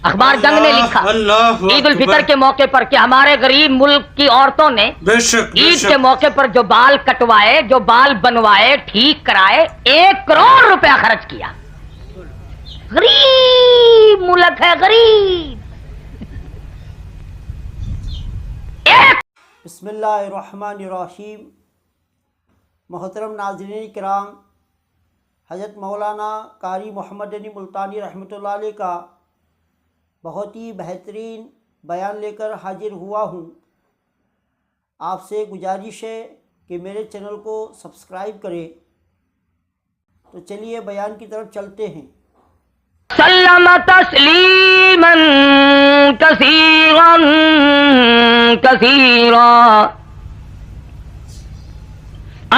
اخبار جنگ نے لکھا عید الفطر کے موقع پر کہ ہمارے غریب ملک کی عورتوں نے عید کے موقع پر جو بال کٹوائے، جو بال بنوائے، ٹھیک کرائے، 1 کروڑ روپیہ خرچ کیا. غریب ملک ہے، غریب. بسم اللہ الرحمن الرحیم. محترم ناظرین کرام، حضرت مولانا قاری محمد علی ملتانی رحمۃ اللہ علیہ کا بہت ہی بہترین بیان لے کر حاضر ہوا ہوں. آپ سے گزارش ہے کہ میرے چینل کو سبسکرائب کریں. تو چلیے بیان کی طرف چلتے ہیں. سلم تسلیما کثیرا کثیرا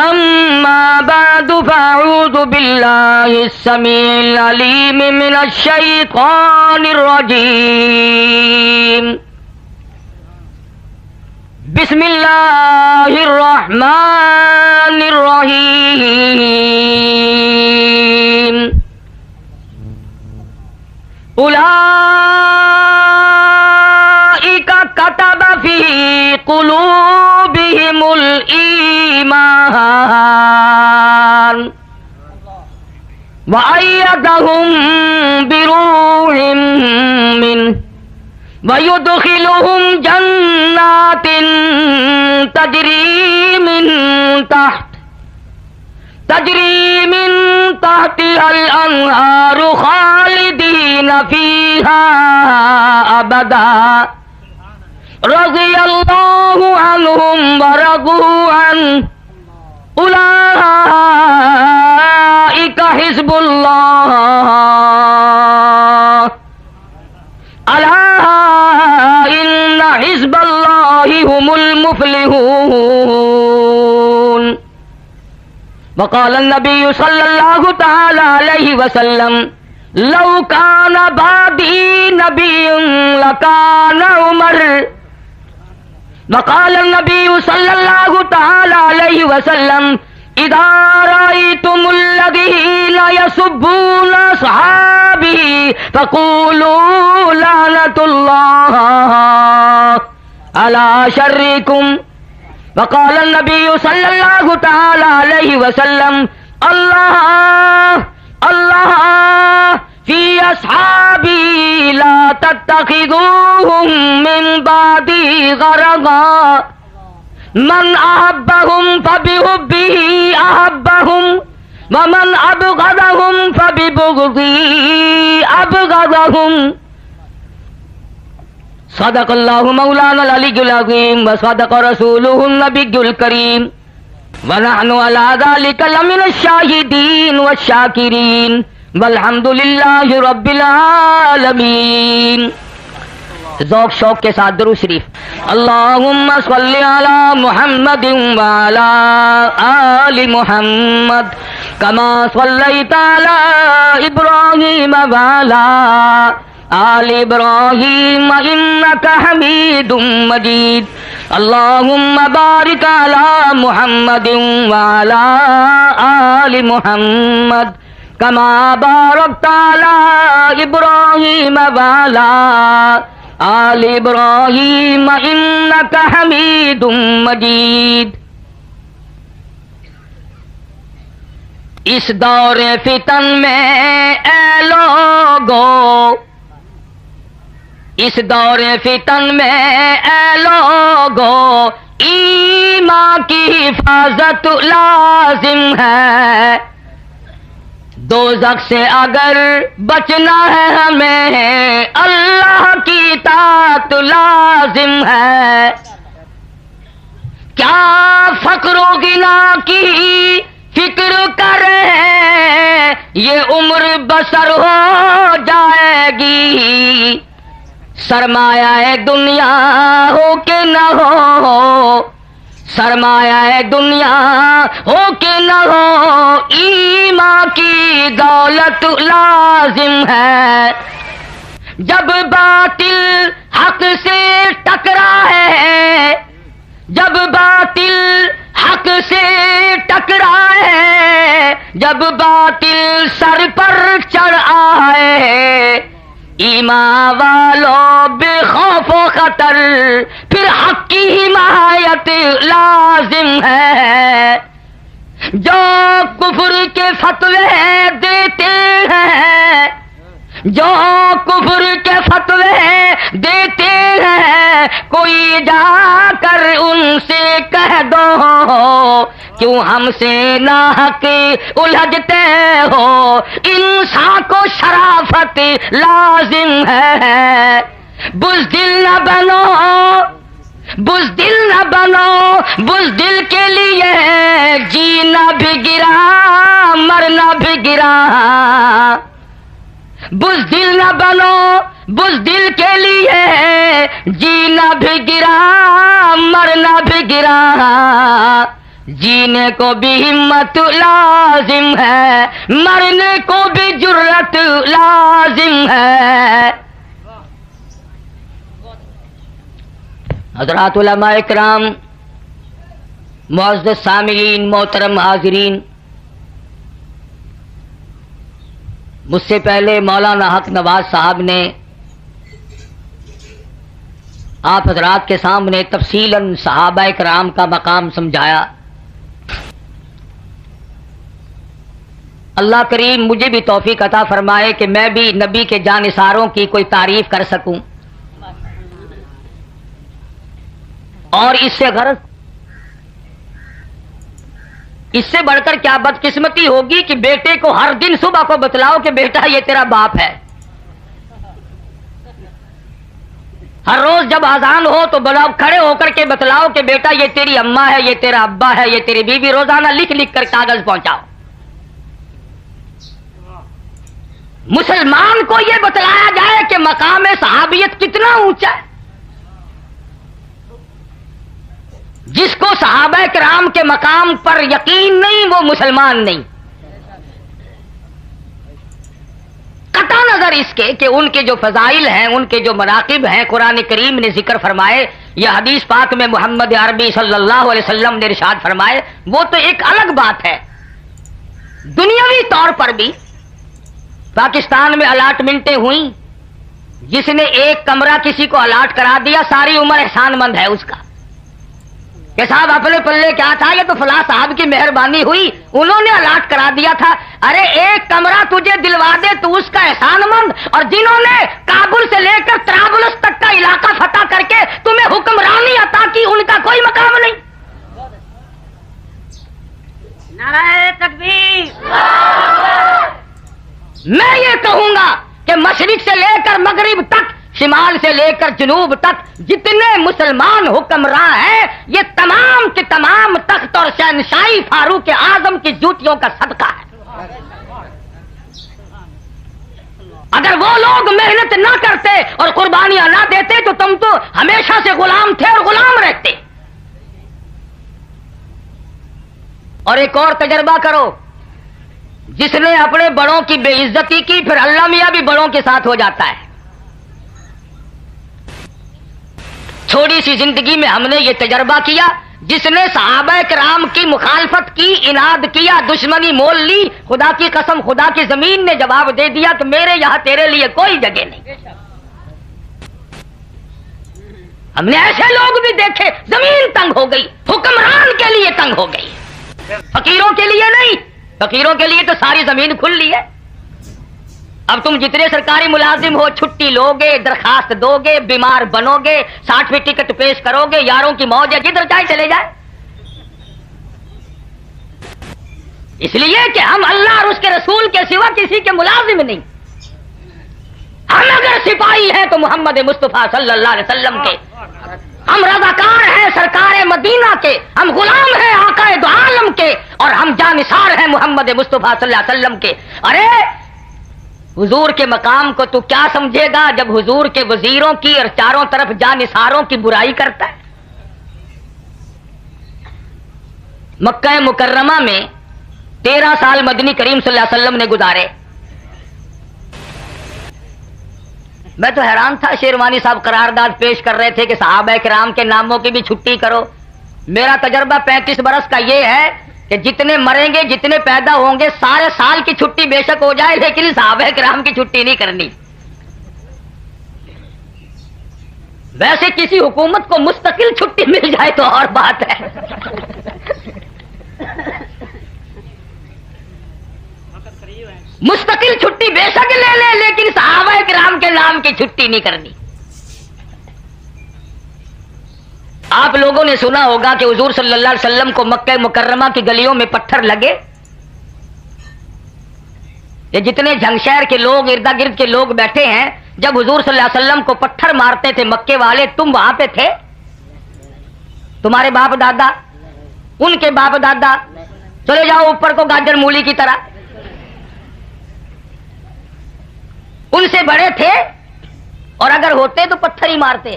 اما بعد فاعوذ باللہ السمیع العلیم من الشیطان الرجیم. بسم اللہ الرحمن الرحیم. اولئک کتب فی قلوبہم الایمان وأيدهم بروح منه ويدخلهم جنات تجري من تحتها الأنهار خالدين فيها أبدا رضي الله عنهم ورضوا عنه أولئك حزب الله ألا إن حزب الله هم المفلحون. وقال النبي صلى الله تعالى عليه وسلم لو كان بعدي نبي لكان عمر. وقال النبي صلى الله تعالى عليه وسلم اذا رأيتم الذين يسبون اصحابي فقولوا لعنة الله على شركم. وقال النبي صلى الله تعالى عليه وسلم الله الله في أصحابي لا تتخذوهم من بعدي غرضا من أحبهم فبحبه أحبهم ومن أبغضهم فببغضه أبغضهم. صدق اللہ مولانا العلی العظیم وصدق رسولہ النبی الکریم ونحن علی ذلک لمن الشاہدین والشاکرین والحمد للہ رب العالمین. ذوق شوق کے ساتھ درود شریف. اللہم صلی علی محمد وعلی آل محمد کما صلیت علی ابراہیم وعلی آل ابراہیم انک حمید مجید. اللہم بارک علی محمد وعلی آل محمد کما بارکت علی ابراہیم وعلی آل ابراہیم انک حمید مجید. اس دور فتن میں اے لوگو، اس دور فتن میں اے لوگو ایمان کی حفاظت لازم ہے. دوزخ سے اگر بچنا ہے ہمیں اللہ کی اطاعت لازم ہے. کیا فقر و غنا کی فکر کریں، یہ عمر بسر ہو جائے گی. سرمایہ دنیا ہو کہ نہ ہو، سرمایہ دنیا ہو کہ نہ ہو، ایمان کی دولت لازم ہے. جب باطل حق سے ٹکرا ہے، جب باطل حق سے ٹکرا ہے، جب باطل سر پر چڑھ آئے، ایمان والو بے خوف و خطر پھر حق کی حمایت لازم ہے. جو کفر کے فتوے دیتے ہیں، جو کفر کے فتوے دیتے ہیں، کوئی جا کر ان سے کہہ دو کیوں ہم سے ناحق الجھتے ہو. انسان کو شرافت لازم ہے. بزدل نہ بنو، بزدل نہ بنو، بزدل کے لیے جینا بھی گرا مرنا بھی گرا. بزدل نہ بنو، بزدل کے لیے جینا بھی گرا مرنا بھی گرا. جینے کو بھی ہمت لازم ہے، مرنے کو بھی جرأت لازم ہے. حضرات علماء کرام، معزز سامعین، محترم حاضرین، مجھ سے پہلے مولانا حق نواز صاحب نے آپ حضرات کے سامنے تفصیلاً صحابہ کرام کا مقام سمجھایا. اللہ کریم مجھے بھی توفیق عطا فرمائے کہ میں بھی نبی کے جانثاروں کی کوئی تعریف کر سکوں. اور اس سے غرض، اس سے بڑھ کر کیا بدقسمتی ہوگی کہ بیٹے کو ہر دن صبح کو بتلاؤ کہ بیٹا یہ تیرا باپ ہے. ہر روز جب اذان ہو تو بلاؤ، کھڑے ہو کر کے بتلاؤ کہ بیٹا یہ تیری اماں ہے، یہ تیرا ابا ہے، یہ تیری بیوی. روزانہ لکھ لکھ کر کاغذ پہنچاؤ. مسلمان کو یہ بتلایا جائے کہ مقام صحابیت کتنا اونچا ہے. جس کو صحابہ کرام کے مقام پر یقین نہیں وہ مسلمان نہیں. قطع نظر اس کے کہ ان کے جو فضائل ہیں، ان کے جو مناقب ہیں، قرآن کریم نے ذکر فرمائے یا حدیث پاک میں محمد عربی صلی اللہ علیہ وسلم نے ارشاد فرمائے، وہ تو ایک الگ بات ہے. دنیاوی طور پر بھی پاکستان میں الاٹمنٹیں ہوئیں، جس نے ایک کمرہ کسی کو الاٹ کرا دیا ساری عمر احسان مند ہے اس کا کہ صاحب اپنے پلے کیا تھا، یہ تو فلاں صاحب کی مہربانی ہوئی، انہوں نے الاٹ کرا دیا تھا. ارے ایک کمرہ تجھے دلوا دے تو اس کا احسان مند، اور جنہوں نے کابل سے لے کر طرابلس تک کا علاقہ فتح کر کے تمہیں حکمرانی عطا کی، ان کا کوئی مقام نہیں. نعرہ تکبیر. میں یہ کہوں گا کہ مشرق سے لے کر مغرب تک، شمال سے لے کر جنوب تک جتنے مسلمان حکمراں ہیں، یہ تمام کے تمام تخت اور شہنشاہی فاروق اعظم کی جوتیوں کا صدقہ ہے. اگر وہ لوگ محنت نہ کرتے اور قربانیاں نہ دیتے تو تم تو ہمیشہ سے غلام تھے اور غلام رہتے. اور ایک اور تجربہ کرو، جس نے اپنے بڑوں کی بے عزتی کی پھر اللہ میاں بھی بڑوں کے ساتھ ہو جاتا ہے. تھوڑی سی زندگی میں ہم نے یہ تجربہ کیا، جس نے صحابہ کرام کی مخالفت کی، اناد کیا، دشمنی مول لی، خدا کی قسم خدا کی زمین نے جواب دے دیا کہ میرے یہاں تیرے لیے کوئی جگہ نہیں. ہم نے ایسے لوگ بھی دیکھے زمین تنگ ہو گئی، حکمران کے لیے تنگ ہو گئی، فقیروں کے لیے نہیں. فقیروں کے لیے تو ساری زمین کھلی ہے. اب تم جتنے سرکاری ملازم ہو چھٹی لو گے، درخواست دو گے، بیمار بنو گے، سرٹیفکیٹ پیش کرو گے، یاروں کی موج ہے، جدھر جائے چلے جائے. اس لیے کہ ہم اللہ اور اس کے رسول کے سوا کسی کے ملازم نہیں. ہم اگر سپاہی ہیں تو محمد مصطفیٰ صلی اللہ علیہ وسلم کے، ہم رضاکار ہیں سرکار مدینہ کے، ہم غلام ہیں آقا دو عالم کے، اور ہم جانثار ہیں محمد مصطفیٰ صلی اللہ علیہ وسلم کے. ارے حضور کے مقام کو تو کیا سمجھے گا جب حضور کے وزیروں کی اور چاروں طرف جانثاروں کی برائی کرتا ہے. مکہ مکرمہ میں 13 سال مدنی کریم صلی اللہ علیہ وسلم نے گزارے. میں تو حیران تھا، شیروانی صاحب قرارداد پیش کر رہے تھے کہ صحابہ کرام کے ناموں کی بھی چھٹی کرو. میرا تجربہ 35 برس کا یہ ہے کہ جتنے مریں گے، جتنے پیدا ہوں گے، سارے سال کی چھٹی بے شک ہو جائے لیکن صحابہ کرام کی چھٹی نہیں کرنی. ویسے کسی حکومت کو مستقل چھٹی مل جائے تو اور بات ہے، مستقل چھٹی بے شک لے لے، لیکن صحابہ کرام کے نام کی چھٹی نہیں کرنی۔ آپ لوگوں نے سنا ہوگا کہ حضور صلی اللہ علیہ وسلم کو مکہ مکرمہ کی گلیوں میں پتھر لگے، یہ جتنے جھنگ شہر کے لوگ اردا گرد کے لوگ بیٹھے ہیں، جب حضور صلی اللہ علیہ وسلم کو پتھر مارتے تھے مکے والے، تم وہاں پہ تھے؟ تمہارے باپ دادا، ان کے باپ دادا، چلے جاؤ اوپر کو گاجر مولی کی طرح، ان سے بڑے تھے، اور اگر ہوتے تو پتھر ہی مارتے۔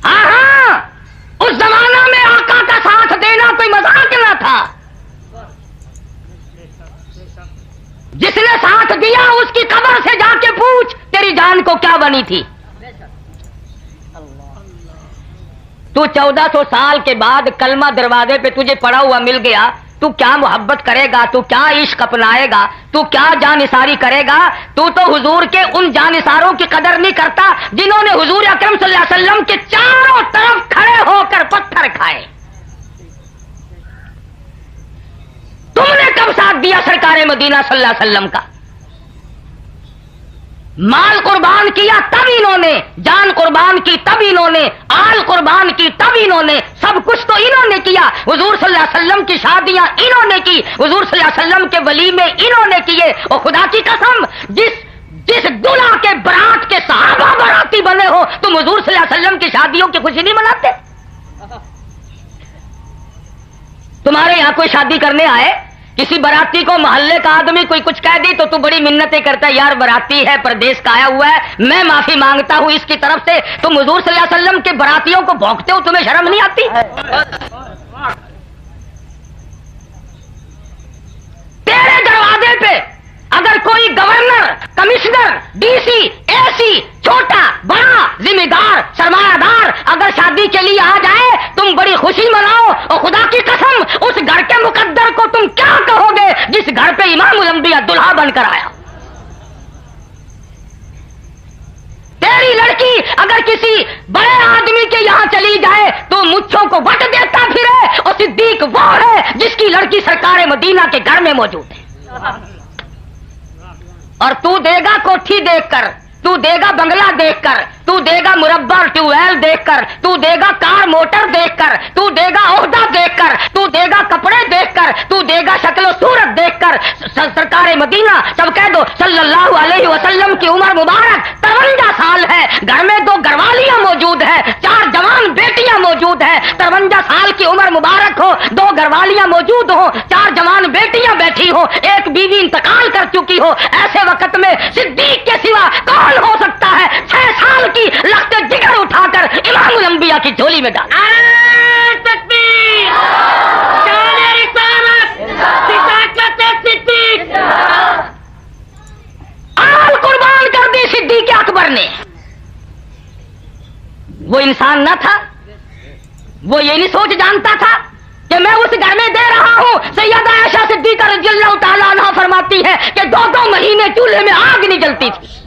ہاں ہاں، اس زمانہ میں آقا کا ساتھ دینا کوئی مذاق نہ تھا، جس نے ساتھ دیا اس کی قبر سے جا کے پوچھ تیری جان کو کیا بنی تھی۔ تو 1400 سال کے بعد کلمہ دروازے پہ تجھے پڑا ہوا مل گیا، تو کیا محبت کرے گا، تو کیا عشق اپنائے گا، تو کیا جانثاری کرے گا؟ تو حضور کے ان جانثاروں کی قدر نہیں کرتا جنہوں نے حضور اکرم صلی اللہ علیہ وسلم کے چاروں طرف کھڑے ہو کر پتھر کھائے۔ تم نے کب ساتھ دیا سرکار مدینہ صلی اللہ علیہ وسلم کا؟ مال قربان کیا تب انہوں نے، جان قربان کی تب انہوں نے، آل قربان کی تب انہوں نے، سب کچھ تو انہوں نے کیا۔ حضور صلی اللہ علیہ وسلم کی شادیاں انہوں نے کی، حضور صلی اللہ علیہ وسلم کے ولیمے انہوں نے کیے، اور خدا کی قسم جس دلہا کے برات کے صحابہ براتی بنے ہو، تم حضور صلی اللہ علیہ وسلم کی شادیوں کی خوشی نہیں مناتے؟ تمہارے یہاں کوئی شادی کرنے آئے، کسی براتی کو محلے کا آدمی کوئی کچھ کہہ دی تو بڑی منتیں کرتا ہے، یار براتی ہے، پردیس کا آیا ہوا ہے، میں معافی مانگتا ہوں اس کی طرف سے۔ تم حضور صلی اللہ علیہ وسلم کے براتیوں کو بھونکتے ہو، تمہیں شرم نہیں آتی؟ تیرے دروازے پہ اگر کوئی گورنر، کمشنر، ڈی سی، اے سی، چھوٹا بڑا ذمہ دار سرمایہ دار اگر شادی کے لیے آ جائے، تم بڑی خوشی مناؤ، اور خدا کی قسم اس گھر کے مقدر کو تم کیا کہو گے جس گھر پہ امام الانبیاء دلہا بن کر آیا؟ تیری لڑکی اگر کسی بڑے آدمی کے یہاں چلی جائے تو مچھوں کو وٹ دیتا پھرے، اور صدیق وہ ہے جس کی لڑکی سرکار مدینہ کے گھر میں موجود ہے۔ اور تو دے گا کوٹھی دیکھ کر، تو دے گا بنگلہ دیکھ کر، تو دے گا مربع ٹیوب ویل دیکھ کر، تو دے گا کار موٹر دیکھ کر، تو دے گا عہدہ دیکھ کر، تو دے گا کپڑے دیکھ کر، تو دے گا شکل و صورت دیکھ کر۔ سرکار مدینہ، سب کہہ دو صلی اللہ علیہ وسلم کی عمر مبارک 53 سال ہے، گھر میں 2 گھروالیاں موجود ہیں، 4 جوان بیٹیاں موجود ہیں۔ 53 سال کی عمر مبارک ہو، 2 گھروالیاں موجود ہوں، 4 جوان بیٹیاں بیٹھی ہوں، ایک بیوی انتقال کر چکی ہو، ایسے وقت میں صدیق کے سوا کون ہو سکتا ہے 6 سال کی لخت جگر اٹھا کر امام الانبیاء کی جھولی میں ڈال؟ تکبیر، شان رسالت، صداقت صدیق، آل قربان کر دی صدیق اکبر نے۔ وہ انسان نہ تھا؟ وہ یہ نہیں سوچ جانتا تھا کہ میں اس گھر میں دے رہا ہوں؟ سیدہ عائشہ صدیقہ رضی اللہ تعالیٰ عنہا فرماتی ہے کہ 2 مہینے چولہے میں آگ نہیں جلتی تھی۔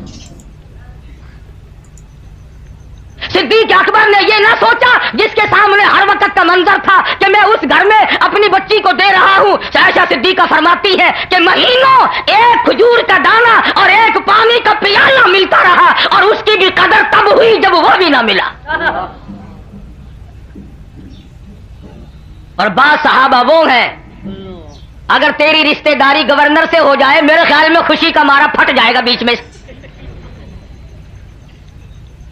صدیق اکبر نے یہ نہ سوچا، جس کے سامنے ہر وقت کا منظر تھا کہ میں اس گھر میں اپنی بچی کو دے رہا ہوں۔ عائشہ صدیقہ فرماتی ہے کہ مہینوں ایک کھجور کا دانہ اور ایک پانی کا پیالہ ملتا رہا، اور اس کی بھی قدر تب ہوئی جب وہ بھی نہ ملا۔ اور بعض صحابہ وہ ہیں، اگر تیری رشتہ داری گورنر سے ہو جائے، میرے خیال میں خوشی کا مارا پھٹ جائے گا بیچ میں۔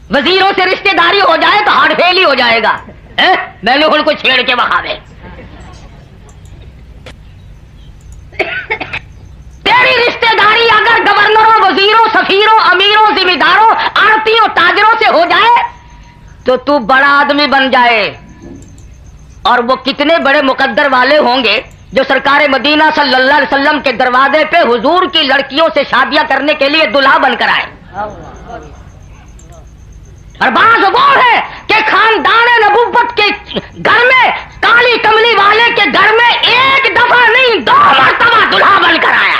وزیروں سے رشتہ داری ہو جائے تو ہارٹ فیل ہی ہو جائے گا، میں نے ان کو چھیڑ کے بہاوے۔ تیری رشتہ داری اگر گورنروں، وزیروں، سفیروں، امیروں، ذمہ داروں، آڑتیوں، تاجروں سے ہو جائے تو بڑا آدمی بن جائے، اور وہ کتنے بڑے مقدر والے ہوں گے جو سرکار مدینہ صلی اللہ علیہ وسلم کے دروازے پہ حضور کی لڑکیوں سے شادیاں کرنے کے لیے دلہا بن کر آئے۔ اور بعض وہ ہے کہ خاندان نبوت کے گھر میں، کالی کملی والے کے گھر میں ایک دفعہ نہیں 2 مرتبہ دلہا بن کر آیا۔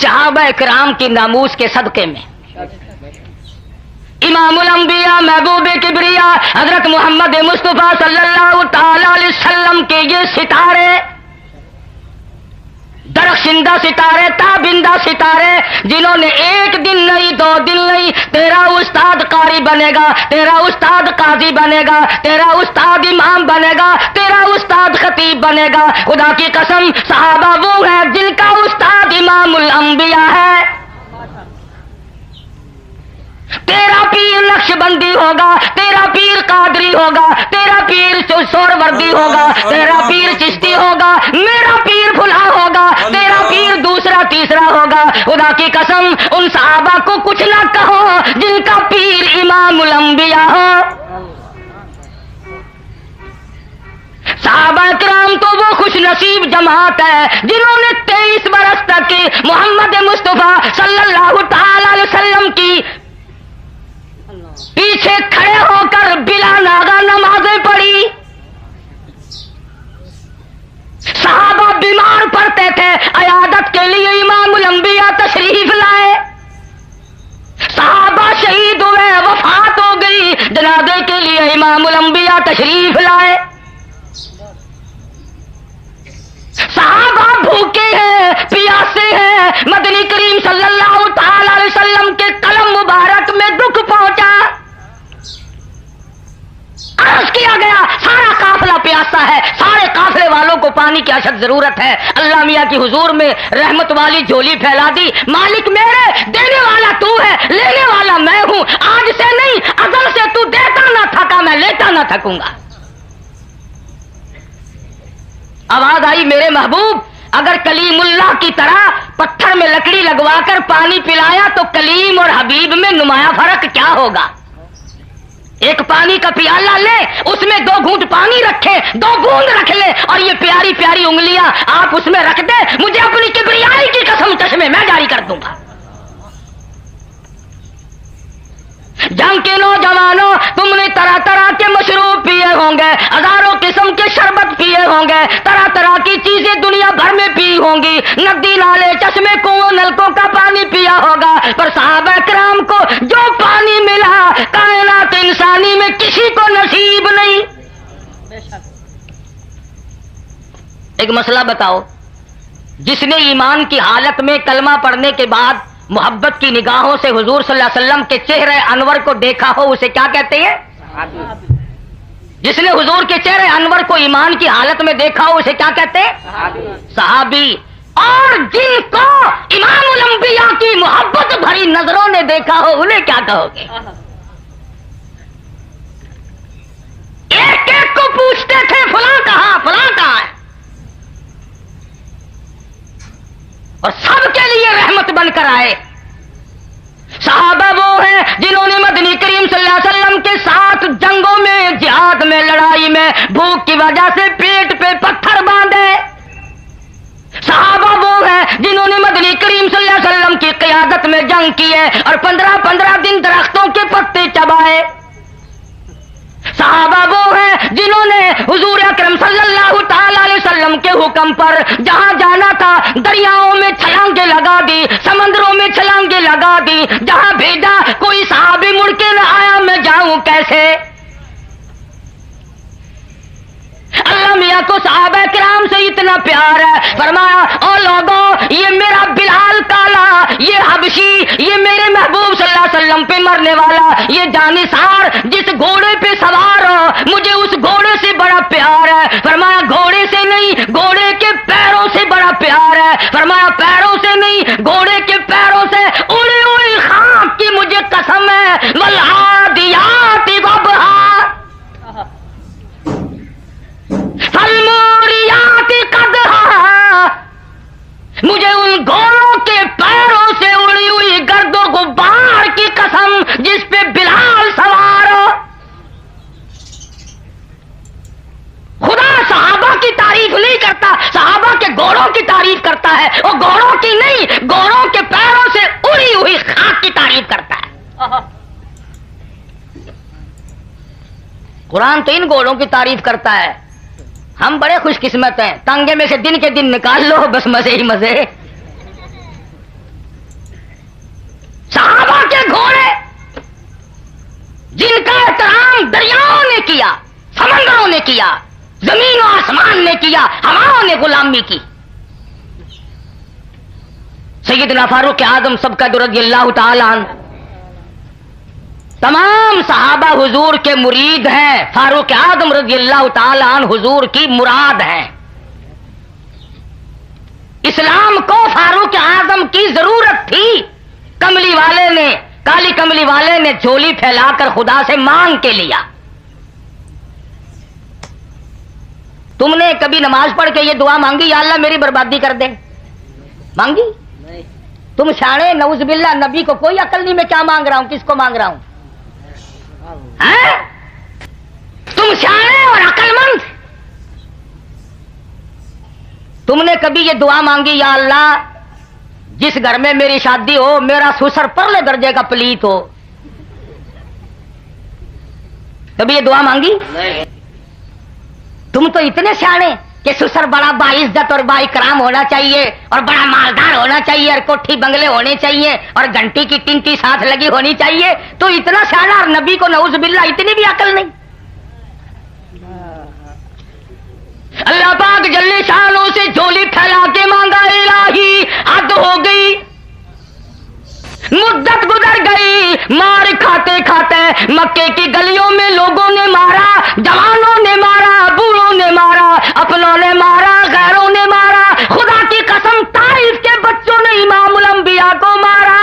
صحابہ کرام کی ناموس کے صدقے میں امام الانبیاء محبوب کبریا حضرت محمد مصطفیٰ صلی اللہ تعالی علیہ وسلم کے یہ ستارے، درخشندہ ستارے، تابندہ ستارے، جنہوں نے ایک دن نہیں، 2 دن نہیں، تیرا استاد قاری بنے گا، تیرا استاد قاضی بنے گا، تیرا استاد امام بنے گا، تیرا استاد خطیب بنے گا۔ خدا کی قسم صحابہ وہ ہے جن کا استاد امام الانبیاء ہے۔ تیرا پیر نقش بندی ہوگا، تیرا پیر قادری ہوگا، تیرا پیر سہروردی ہوگا، تیرا پیر چشتی ہوگا، میرا پیر فلاں ہوگا، تیرا پیر دوسرا تیسرا ہوگا۔ خدا کی قسم ان صحابہ کو کچھ نہ کہو جن کا پیر امام الانبیاء ہو۔ صحابہ کرام تو وہ خوش نصیب جماعت ہے جنہوں نے 23 برس تک محمد مصطفیٰ صلی اللہ تعالی علیہ وسلم کی پیچھے کھڑے ہو کر بلا ناغہ نمازیں پڑھی۔ صحابہ بیمار پڑتے تھے، عیادت کے لیے امام الانبیاء تشریف لائے۔ صحابہ شہید ہوئے، وفات ہو گئی، جنازے کے لیے امام الانبیاء تشریف لائے۔ صحابہ بھوکے ہیں، پیاسے ہیں، مدنی کریم صلی اللہ تعالی علیہ وسلم کے قلم مبارک میں دکھ پہنچا۔ عرض کیا گیا سارا قافلہ پیاسا ہے، سارے قافلے والوں کو پانی کی اشد ضرورت ہے۔ اللہ میاں کی حضور میں رحمت والی جھولی پھیلا دی، مالک میرے، دینے والا تو ہے، لینے والا میں ہوں، آج سے نہیں ازل سے تو دیتا نہ تھکا، میں لیتا نہ تھکوں گا۔ آواز آئی میرے محبوب اگر کلیم اللہ کی طرح پتھر میں لکڑی لگوا کر پانی پلایا تو کلیم اور حبیب میں نمایاں فرق کیا ہوگا؟ ایک پانی کا پیالہ لے، اس میں 2 گھونٹ پانی رکھے، 2 بوند رکھ لے، اور یہ پیاری پیاری انگلیاں آپ اس میں رکھ دے، مجھے اپنی کبریائی کی قسم چشمے میں جاری کر دوں گا۔ جنگ کے نوجوانوں، تم نے طرح طرح کے مشروب پیے ہوں گے، ہزاروں قسم کے شربت پیے ہوں گے، طرح طرح کی چیزیں دنیا بھر میں پی ہوں گی، ندی نالے چشمے کنویں نلکوں کا پانی پیا ہوگا، پر صحابہ کرام کو جو پانی ملا کائنات انسانی میں کسی کو نصیب نہیں۔ ایک مسئلہ بتاؤ، جس نے ایمان کی حالت میں کلمہ پڑھنے کے بعد محبت کی نگاہوں سے حضور صلی اللہ علیہ وسلم کے چہرے انور کو دیکھا ہو اسے کیا کہتے ہیں؟ جس نے حضور کے چہرے انور کو ایمان کی حالت میں دیکھا ہو اسے کیا کہتے ہیں؟ صحابی۔ اور جن کو امام الانبیاء کی محبت بھری نظروں نے دیکھا ہو انہیں کیا کہو گے؟ ایک ایک کو پوچھتے تھے فلاں کہاں، فلاں کہاں ہے، اور سب کے لیے رحمت بن کر آئے۔ صحابہ وہ ہیں جنہوں نے مدنی کریم صلی اللہ علیہ وسلم کے ساتھ جنگوں میں، جہاد میں، لڑائی میں بھوک کی وجہ سے پیٹ پہ پتھر باندھے۔ صحابہ وہ ہیں جنہوں نے مدنی کریم صلی اللہ علیہ وسلم کی قیادت میں جنگ کیے اور 15 دن درختوں کے پتے چبائے۔ صحابہ وہ ہیں جنہوں نے حضور اکرم صلی اللہ تعالی علیہ وسلم کے حکم پر جہاں جانا تھا دریاؤں میں چھلانگیں لگا دی، سمندروں میں چھلانگیں لگا دی، جہاں بھیجا کوئی صحابی مڑ کے نہ آیا، میں جاؤں کیسے؟ اللہ میاں کو صحابہ کرام سے اتنا پیار ہے، فرمایا او لوگوں، یہ میرا بلال کالا، یہ حبشی، یہ میرے محبوب صلی اللہ علیہ وسلم پہ مرنے والا، یہ جانثار جس گھوڑے پہ سوار ہو، مجھے اس گھوڑے سے بڑا پیار ہے۔ فرمایا گھوڑے سے نہیں، گھوڑے کے پیروں سے بڑا پیار ہے۔ فرمایا پیروں سے نہیں، گھوڑے کے پیروں سے، اڑی اڑی خاک کی مجھے قسم ہے، والعادیات ضبحا فالموریات قدحا، مجھے ان گھوڑوں کے پیروں سے اڑی ہوئی گرد و غبار کی قسم جس پہ بلال سوار ہو۔ خدا صحابہ کی تعریف نہیں کرتا، صحابہ کے گھوڑوں کی تعریف کرتا ہے، وہ گھوڑوں کی نہیں، گھوڑوں کے پیروں سے اڑی ہوئی خاک کی تعریف کرتا ہے۔ قرآن تو ان گھوڑوں کی تعریف کرتا ہے۔ ہم بڑے خوش قسمت ہیں، تانگے میں سے دن کے دن نکال لو، بس مزے ہی مزے۔ گھوڑے جن کا احترام دریاؤں نے کیا، سمندروں نے کیا، زمین و آسمان نے کیا، ہواؤں نے غلامی کی. سیدنا فاروق اعظم سب کا رضی اللہ تعالی عنہ، تمام صحابہ حضور کے مرید ہیں. فاروق اعظم رضی اللہ تعالی عنہ حضور کی مراد ہیں. اسلام کو فاروق اعظم کی ضرورت تھی. کملی والے نے، کالی کملی والے نے جھولی پھیلا کر خدا سے مانگ کے لیا. تم نے کبھی نماز پڑھ کے یہ دعا مانگی یا اللہ میری بربادی کر دے؟ مانگی؟ تم شانے نعوذ باللہ، نبی کو کوئی عقل نہیں میں کیا مانگ رہا ہوں، کس کو مانگ رہا ہوں؟ تم شانے اور عقل مند. تم نے کبھی یہ دعا مانگی یا اللہ جس گھر میں میری شادی ہو میرا سسر پرلے درجے کا پلیت ہو؟ کبھی یہ دعا مانگی؟ تم تو اتنے سیانے کہ سسر بڑا باعزت اور بااکرام ہونا چاہیے اور بڑا مالدار ہونا چاہیے اور کوٹھی بنگلے ہونے چاہیے اور گھنٹی کی ٹنٹی ساتھ لگی ہونی چاہیے. تو اتنا سیانا اور نبی کو نعوذ باللہ اتنی بھی عقل نہیں. اللہ پاک جل شانہ سے جھولی پھیلا کے مانگا، الہی حد ہو گئی، مدت گزر گئی، مار کھاتے کھاتے مکے کی گلیوں میں لوگوں نے مارا، جوانوں نے مارا، بوڑھوں نے مارا، اپنوں نے مارا، غیروں نے مارا. خدا کی قسم طائف کے بچوں نے امام الانبیاء کو مارا.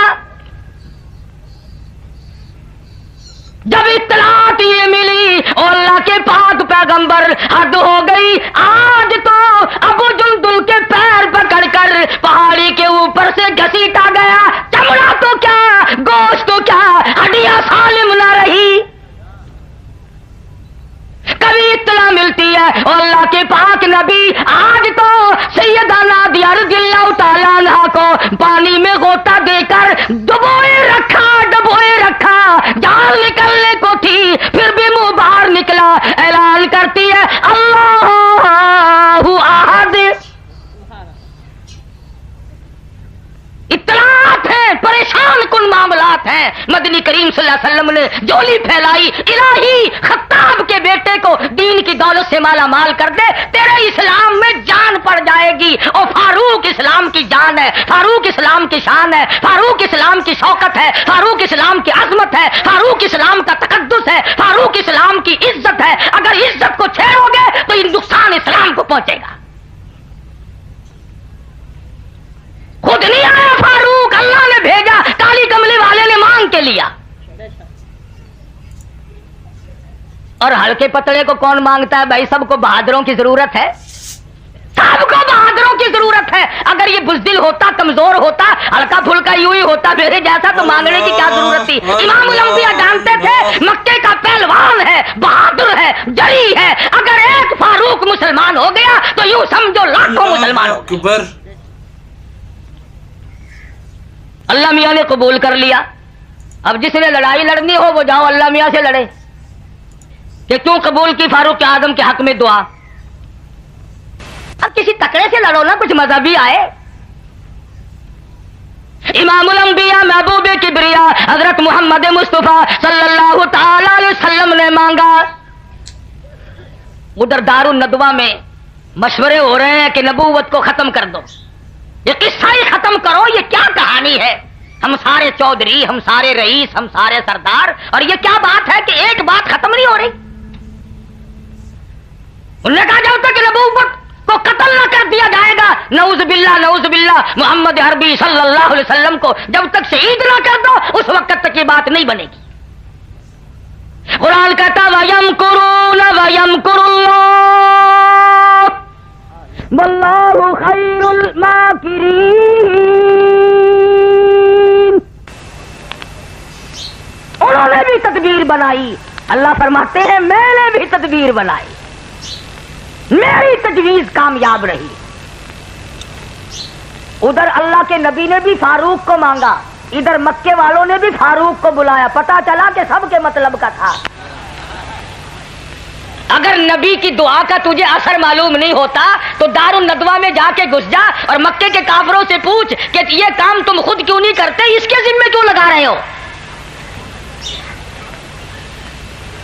جب اطلاعات یہ ملی اور اللہ کے پاک پیغمبر، حد ہو گئی، آج تو ابو جندل کے پیر پکڑ کر پہاڑی کے اوپر سے گھسیٹا گیا. چمڑا تو کیا، گوشت تو کیا، ہڈیاں سالم نہ رہی. کبھی اطلاع ملتی ہے اور اللہ کے پاک نبی آج تو سیدہ نادیہ رضی اللہ تعالیٰ عنہ کو پانی میں غوطہ دے کر ڈبوئے رکھا، جان نکلنے کو تھی پھر بھی منہ باہر نکلا. اعلان کرتی ہے اللہ احد. اطلاعات ہیں، پریشان کن معاملات ہیں. مدنی کریم صلی اللہ علیہ وسلم نے جھولی پھیلائی، الہی خطاب کے بیٹے کو دین کی دولت سے مالا مال کر دے، تیرے اسلام میں جان پڑ جائے گی. اور فاروق اسلام کی جان ہے، فاروق اسلام کی شان ہے، فاروق اسلام کی شوکت ہے، فاروق اسلام کی عظمت ہے، فاروق اسلام کا تقدس ہے، فاروق اسلام کی عزت ہے. اگر عزت کو چھیڑو گے تو یہ نقصان اسلام کو پہنچے گا. خود نہیں آیا فاروق، اللہ نے بھیجا، کالی کملی والے نے مانگ کے لیا. اور ہلکے پتلے کو کون مانگتا ہے بھائی؟ سب کو بہادروں کی ضرورت ہے، سب کو بہادروں کی ضرورت ہے. اگر یہ بزدل ہوتا، کمزور ہوتا، ہلکا پھلکا یوں ہی ہوتا میرے جیسا تو مانگنے کی کیا ضرورت تھی؟ امام الانبیاء جانتے تھے مکے کا پہلوان ہے، بہادر ہے، جری ہے. اگر ایک فاروق مسلمان ہو گیا تو یوں سمجھو لاکھوں مسلمان ہو گئے. اللہ میاں نے قبول کر لیا. اب جس نے لڑائی لڑنی ہو وہ جاؤ اللہ میاں سے لڑے کہ کیوں قبول کی فاروق اعظم کے حق میں دعا. اب کسی تکڑے سے لڑو نا، کچھ مذہبی آئے. امام الانبیاء محبوب کبریا حضرت محمد مصطفیٰ صلی اللہ تعالی علیہ وسلم نے مانگا. ادھر دار الندوہ میں مشورے ہو رہے ہیں کہ نبوت کو ختم کر دو، یہ قصہ ہی ختم کرو، یہ کیا کہانی ہے؟ ہم سارے چودھری، ہم سارے رئیس، ہم سارے سردار، اور یہ کیا بات ہے کہ ایک بات ختم نہیں ہو رہی؟ انہوں نے کہا جب تک نبوت کو قتل نہ کر دیا جائے گا، نعوذ باللہ محمد عربی صلی اللہ علیہ وسلم کو جب تک شہید نہ کر دو اس وقت تک یہ بات نہیں بنے گی. قرآن کہتا وَيَمْكُرُونَ وَيَمْكُرُ اللَّهُ وَاللَّهُ خَيْرُ الْمَاكِرِينَ. انہوں نے بھی تدبیر بنائی، اللہ فرماتے ہیں میں نے بھی تدبیر بنائی، میری تجویز کامیاب رہی. ادھر اللہ کے نبی نے بھی فاروق کو مانگا، ادھر مکے والوں نے بھی فاروق کو بلایا. پتا چلا کہ سب کے مطلب کا تھا. اگر نبی کی دعا کا تجھے اثر معلوم نہیں ہوتا تو دار الندوہ میں جا کے گھس جا اور مکے کے کافروں سے پوچھ کہ یہ کام تم خود کیوں نہیں کرتے، اس کے ذمے کیوں لگا رہے ہو؟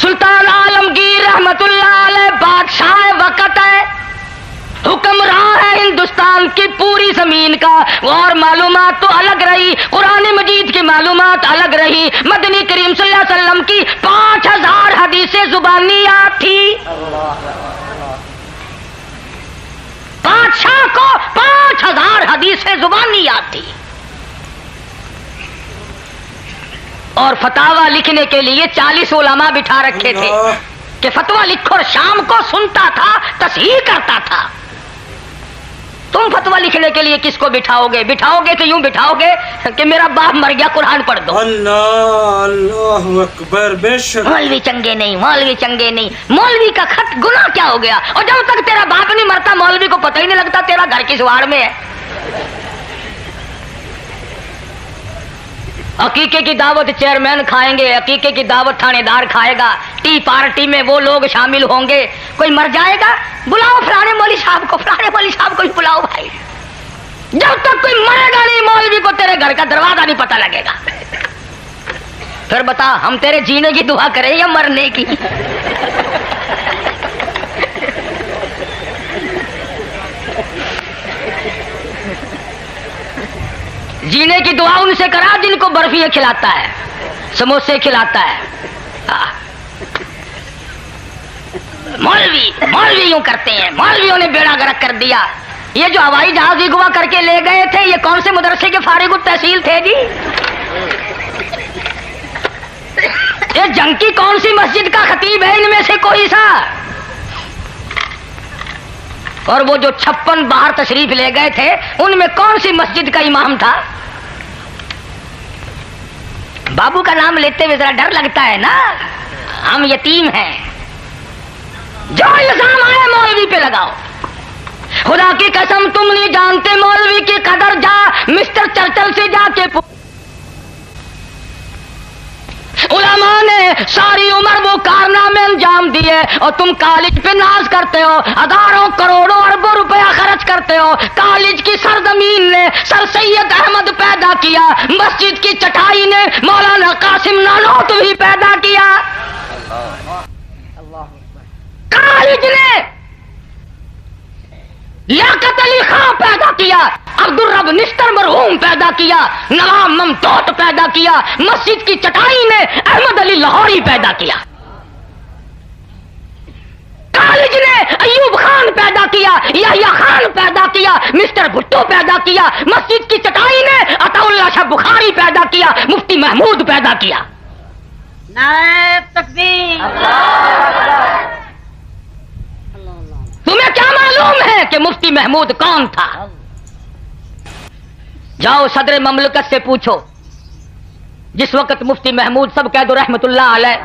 سلطان عالمگیر رحمت اللہ علیہ بادشاہ وقت ہے، حکمراں ہے ہندوستان کی پوری زمین کا، اور معلومات تو الگ رہی، قرآن مجید کی معلومات الگ رہی، مدنی کریم صلی اللہ علیہ وسلم کی 5000 حدیثیں زبانیات تھی، بادشاہ کو 5000 حدیثیں زبانیات تھی، اور فتاوی لکھنے کے لیے 40 علماء بٹھا رکھے تھے کہ فتویٰ لکھو، اور شام کو سنتا تھا، تصحیح کرتا تھا۔ تم فتویٰ لکھنے کے لیے کس کو بٹھاؤ گے؟ بٹھاؤ گے تو یوں بٹھاؤ گے کہ میرا باپ مر گیا قرآن پڑھ دو۔ اللہ اکبر، بے شک مولوی چنگے نہیں، مولوی چنگے نہیں، مولوی کا خط گناہ کیا ہو گیا؟ اور جب تک تیرا باپ نہیں مرتا مولوی کو پتہ ہی نہیں لگتا تیرا گھر کس واڑ میں ہے۔ عقیقے کی دعوت چیئرمین کھائیں گے، عقیقے کی دعوت تھانے دار کھائے گا، ٹی پارٹی میں وہ لوگ شامل ہوں گے، کوئی مر جائے گا بلاؤ فلانے مولوی صاحب کو، فلانے مولوی صاحب کو ہی بلاؤ بھائی۔ جب تک کوئی مرے گا نہیں مولوی کو تیرے گھر کا دروازہ نہیں پتہ لگے گا۔ پھر بتا ہم تیرے جینے کی دعا کریں یا مرنے کی؟ جینے کی دعا ان سے کرا جن کو برفیاں کھلاتا ہے، سموسے کھلاتا ہے۔ مولوی یوں کرتے ہیں، مولویوں نے بیڑا گرک کر دیا۔ یہ جو ہوائی جہاز اغوا کر کے لے گئے تھے یہ کون سے مدرسے کے فارغ التحصیل تھے جی؟ یہ جنگ کی کون سی مسجد کا خطیب ہے ان میں سے کوئی سا؟ اور وہ جو 56 باہر تشریف لے گئے تھے ان میں کون سی مسجد کا امام تھا؟ بابو کا نام لیتے ہوئے ذرا ڈر لگتا ہے نا، ہم یتیم ہیں۔ جو الزام آئے مولوی پہ لگاؤ، خدا کی قسم تم نہیں جانتے مولوی کی قدر، جا مسٹر چرچل سے جا کے علماء نے ساری عمر وہ کارنامے انجام دیے اور تم کالج پہ ناز کرتے ہو، ہزاروں کروڑوں اربوں روپیہ خرچ کرتے ہو۔ کالج کی سرزمین نے سر سید احمد پیدا کیا، مسجد کی چٹائی نے مولانا قاسم نانوتوی پیدا کیا، کالج نے لیاقت علی خان پیدا کیا، عبد الرب نشتر مرحوم پیدا کیا، نواب ممدوح پیدا کیا، مسجد کی چٹائی نے احمد علی لاہوری پیدا کیا، کالج نے ایوب خان پیدا کیا، یحییٰ خان پیدا کیا، مسٹر بھٹو پیدا کیا، مسجد کی چٹائی نے عطا اللہ شاہ بخاری پیدا کیا، مفتی محمود پیدا کیا۔ نعرہ تکبیر، تمہیں کیا معلوم ہے کہ مفتی محمود کون تھا؟ جاؤ صدر مملکت سے پوچھو، جس وقت مفتی محمود سب کہہ دو رحمت اللہ علیہ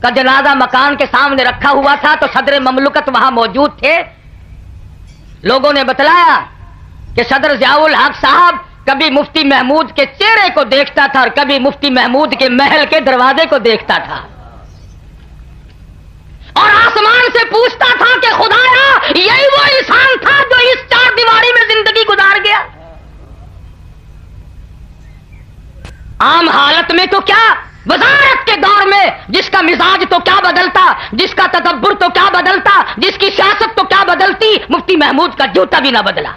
کا جنازہ مکان کے سامنے رکھا ہوا تھا تو صدر مملکت وہاں موجود تھے۔ لوگوں نے بتلایا کہ صدر ضیاء الحق صاحب کبھی مفتی محمود کے چہرے کو دیکھتا تھا اور کبھی مفتی محمود کے محل کے دروازے کو دیکھتا تھا، اور آسمان سے پوچھتا تھا کہ خدایا یہی وہ انسان تھا جو اس 4 دیواری میں زندگی گزار گیا۔ عام حالت میں تو کیا، وزارت کے دور میں جس کا مزاج تو کیا بدلتا، جس کا تدبر تو کیا بدلتا، جس کی سیاست تو کیا بدلتی، مفتی محمود کا جوتا بھی نہ بدلا۔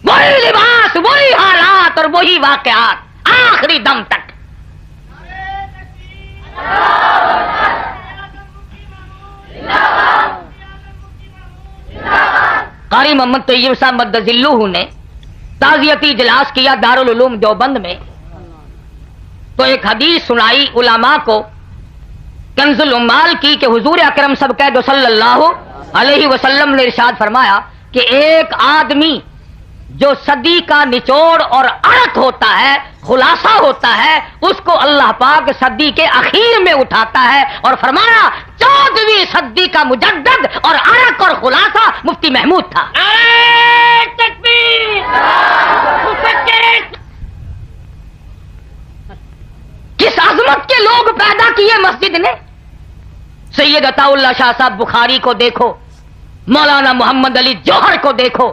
وہی لباس، وہی حالات اور وہی واقعات آخری دم تک۔ قاری محمد طیب صاحب مدد ذلہ نے تعزیتی اجلاس کیا دارالعلوم دیوبند میں، تو ایک حدیث سنائی علماء کو کنز العمال کی کہ حضور اکرم سب قید صلی اللہ علیہ وسلم نے ارشاد فرمایا کہ ایک آدمی جو صدی کا نچوڑ اور اڑک ہوتا ہے، خلاصہ ہوتا ہے، اس کو اللہ پاک صدی کے اخیر میں اٹھاتا ہے، اور فرمایا 14ویں صدی کا مجدد اور اڑک اور خلاصہ مفتی محمود تھا۔ کس عظمت کے لوگ پیدا کیے مسجد نے۔ سید عطا اللہ شاہ صاحب بخاری کو دیکھو، مولانا محمد علی جوہر کو دیکھو،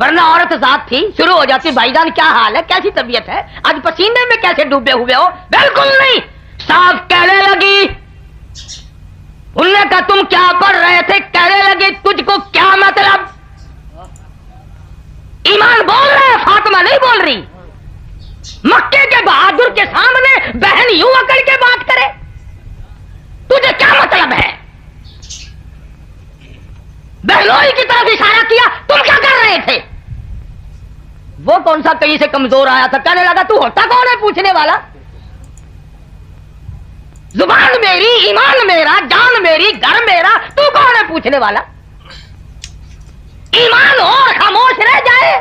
ورنہ عورت ذات تھی شروع ہو جاتی بھائی جان کیا حال ہے, کیسی طبیعت ہے, آج پسینے میں کیسے ڈوبے ہوئے ہو. بالکل نہیں, صاف کہنے لگی. انہوں نے کہا تم کیا پڑھ رہے تھے؟ کہنے لگی تجھ کو کیا مطلب. ایمان بول رہے ہیں, فاطمہ نہیں بول رہی. مکے کے بہادر کے سامنے بہن یوں اکڑ کے بات کرے, تجھے کیا مطلب ہے؟ بہنوئی کی طرف اشارہ کیا, تم کیا کر رہے تھے؟ وہ کون سا کہیں سے کمزور آیا تھا, کہنے لگا تو ہوتا کون ہے پوچھنے والا؟ زبان میری, ایمان میرا, جان میری, گھر میرا, تو کون ہے پوچھنے والا؟ ایمان اور خاموش رہ جائے